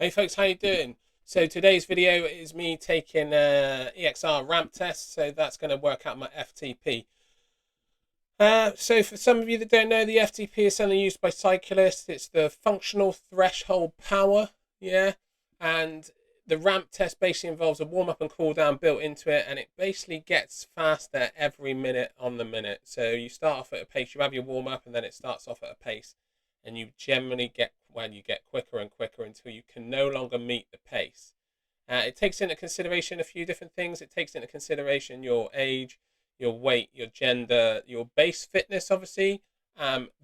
Hey folks, how you doing? So today's video is me taking a EXR ramp test. So that's going to work out my FTP. So for some of you that don't know, the FTP is something used by cyclists. It's the functional threshold power, yeah. And the ramp test basically involves a warm up and cool down built into it, and it basically gets faster every minute on the minute. So you start off at a pace, you have your warm up, and then it starts off at a pace, and you generally get quicker and quicker until you can no longer meet the pace. It takes into consideration a few different things. It takes into consideration your age, your weight, your gender, your base fitness, obviously.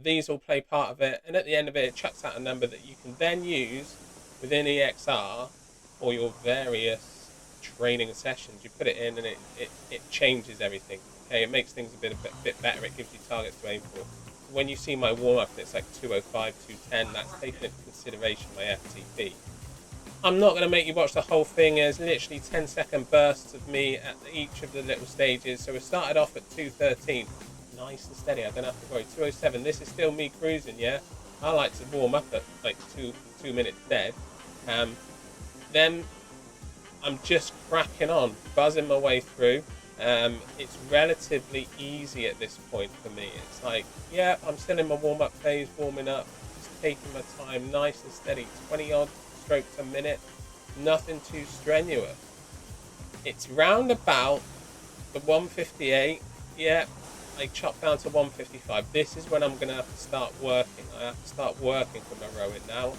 These all play part of it. And at the end of it, it chucks out a number that you can then use within EXR for your various training sessions. You put it in and it changes everything. Okay, it makes things a bit better. It gives you targets to aim for. So when you see my warm-up and it's like 205, 210, that's taking into consideration my FTP. I'm not going to make you watch the whole thing. There's literally 10-second bursts of me at each of the little stages. So we started off at 213. Nice and steady. I don't have to worry. 207. This is still me cruising, yeah? I like to warm up at like two minutes dead. Then I'm just cracking on, buzzing my way through. It's relatively easy at this point for me. It's like, yeah, I'm still in my warm-up phase, warming up, just taking my time, nice and steady, 20-odd strokes a minute, nothing too strenuous. It's round about the 158, yeah, I chop down to 155. This is when I'm going to have to start working. I have to start working for my rowing now.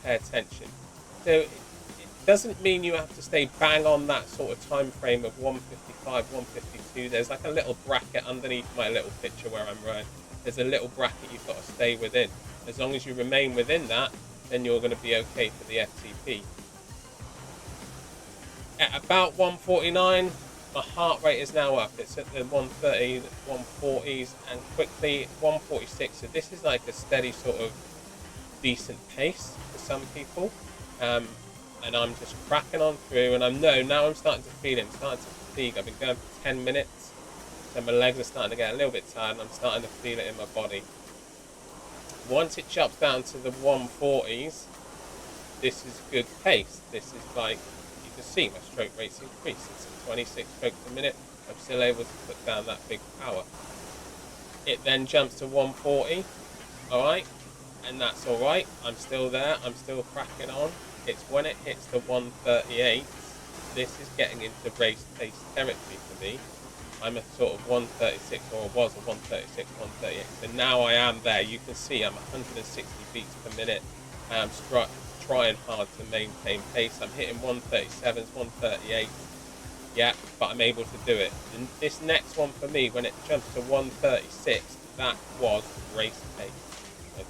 Pay attention. So it doesn't mean you have to stay bang on that sort of time frame of 155, 152. There's like a little bracket underneath my little picture where I'm rowing. There's a little bracket you've got to stay within. As long as you remain within that, then you're going to be okay for the FTP. At about 149, my heart rate is now up. It's at the 130, 140s, and quickly 146. So this is like a steady sort of decent pace for some people. And I'm just cracking on through, and now I'm starting to feel it. I'm starting to fatigue. I've been going for 10 minutes, so my legs are starting to get a little bit tired, and I'm starting to feel it in my body. Once it chops down to the 140s, this is good pace. This is like, you can see my stroke rate's increased. It's at 26 strokes a minute. I'm still able to put down that big power. It then jumps to 140, all right, and that's all right. I'm still there. I'm still cracking on. It's when it hits the 138, this is getting into race pace territory for me. I'm at sort of 136, or I was at 136, 138. So now I am there. You can see I'm 160 beats per minute. I'm trying hard to maintain pace. I'm hitting 137s, 138. Yeah, but I'm able to do it. And this next one for me, when it jumps to 136, that was race pace.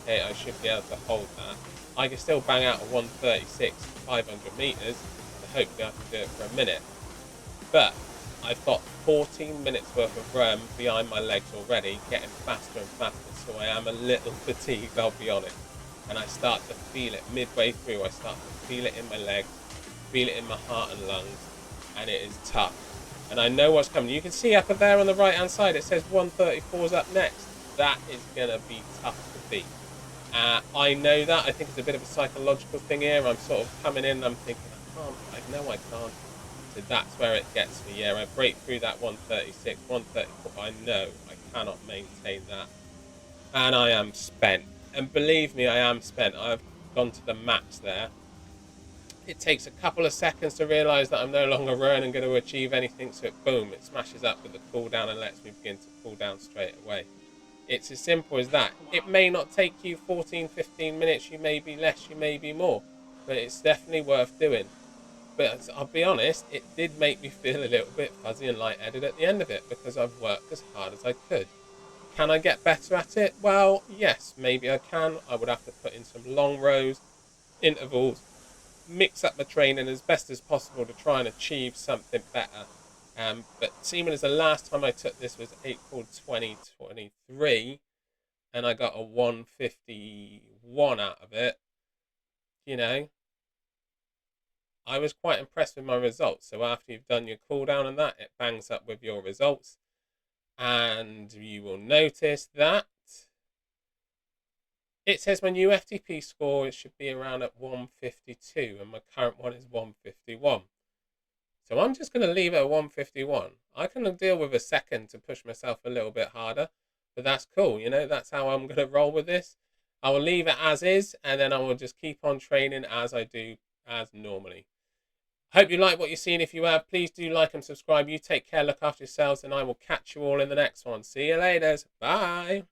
Okay, I should be able to hold that. I can still bang out a 136, 500 meters, and hopefully I can do it for a minute. But I've got 14 minutes worth of run behind my legs already, getting faster and faster, so I am a little fatigued, I'll be honest. And I start to feel it midway through. I start to feel it in my legs, feel it in my heart and lungs, and it is tough. And I know what's coming. You can see up there on the right hand side, it says 134 is up next. That is going to be tough to beat. I know that. I think it's a bit of a psychological thing here. I'm sort of coming in and I'm thinking, I know I can't. So that's where it gets me. Yeah, I break through that 136, 134. I know I cannot maintain that. And I am spent. And believe me, I am spent. I've gone to the max there. It takes a couple of seconds to realise that I'm no longer rowing and going to achieve anything. So boom, it smashes up with the cool down and lets me begin to cool down straight away. It's as simple as that. It may not take you 14, 15 minutes. You may be less, you may be more. But it's definitely worth doing. But I'll be honest, it did make me feel a little bit fuzzy and lightheaded at the end of it because I've worked as hard as I could. Can I get better at it? Well, yes, maybe I can. I would have to put in some long rows, intervals, mix up my training as best as possible to try and achieve something better. But seeming as the last time I took this was April 2023, and I got a 151 out of it, you know, I was quite impressed with my results. So after you've done your cool down and that, it bangs up with your results. And you will notice that It says my new FTP score it should be around at 152, and my current one is 151. So I'm just going to leave it at 151. I can deal with a second to push myself a little bit harder, but that's cool. You know, that's how I'm going to roll with this. I will leave it as is, and then I will just keep on training as I do as normally. Hope you like what you've seen. If you have, please do like and subscribe. You take care, look after yourselves, and I will catch you all in the next one. See you later. Bye.